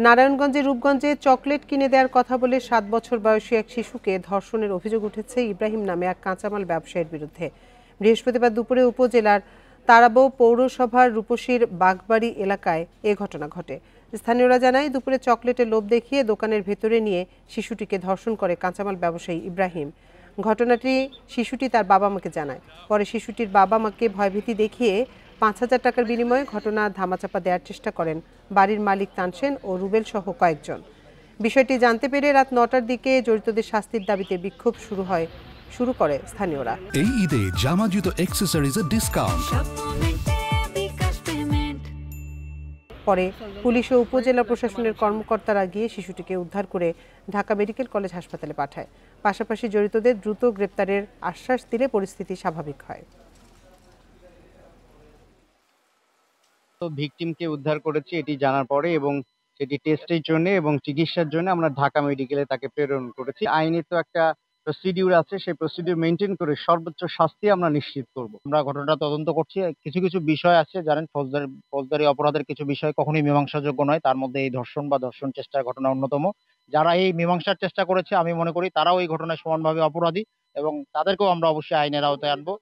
নারায়ণগঞ্জের রূপগঞ্জে চকলেট কিনে দেওয়ার কথা বলে 7 বছর বয়সী এক শিশুকে ধর্ষণের অভিযোগ উঠেছে ইব্রাহিম নামে এক কাঁচামাল ব্যবসায়ীর বিরুদ্ধে। বৃহস্পতিবার দুপুরে উপজেলার তারাবো পৌরসভার রূপসীর বাগবাড়ি এলাকায় এ ঘটনা ঘটে। স্থানীয়রা জানায়, দুপুরে চকলেটের লোভ দেখিয়ে দোকানের ভেতরে নিয়ে শিশুটিকে ধর্ষণ করে কাঁচামাল ব্যবসায়ী ইব্রাহিম। ঘটনাটি শিশুটি তার বাবা মাকে জানায়। পরে শিশুটির বাবা মাকে ভয়ভীতি দেখিয়ে 5,000 টাকার বিনিময়ে ঘটনা ধামাচাপা দেওয়ার চেষ্টা করেন বাড়ির মালিক তানসেন ও রুবেল সহ কয়েকজন। বিষয়টি জানতে পেরে রাত 9টার দিকে জড়িতদের শাস্তির দাবিতে বিক্ষোভ শুরু করে স্থানীয়রা। এই ঈদে জামা জুতো অ্যাক্সেসরিজের ডিসকাউন্ট। পরে পুলিশ ও উপজেলা প্রশাসনের কর্মকর্তারা গিয়ে শিশুটিকে উদ্ধার করে ঢাকা মেডিকেল কলেজ হাসপাতালে পাঠায়। পাশাপাশি জড়িতদের দ্রুত গ্রেপ্তারের আশ্বাস দিলে পরিস্থিতি স্বাভাবিক হয়। তো ভিকটিমকে উদ্ধার করেছি এটি জানার পরে, এবং সেটি টেস্টের জন্য এবং চিকিৎসার জন্য আমরা ঢাকা মেডিকেলে তাকে প্রেরণ করেছি। আইনের তো একটা প্রসিডিউর আছে, সেই প্রসিডিউর মেনটেন করে সর্বোচ্চ শাস্তি আমরা নিশ্চিত করব। আমরা ঘটনাটা তদন্ত করছি। কিছু কিছু বিষয় আছে, জানেন, ফৌজদারি অপরাধের কিছু বিষয় কখনোই মীমাংসাযোগ্য নয়, তার মধ্যে এই ধর্ষণ বা ধর্ষণ চেষ্টার ঘটনা অন্যতম। যারা এই মীমাংসার চেষ্টা করেছে আমি মনে করি তারাও এই ঘটনায় সমানভাবে অপরাধী, এবং তাদেরকেও আমরা অবশ্যই আইনের আওতায় আনবো।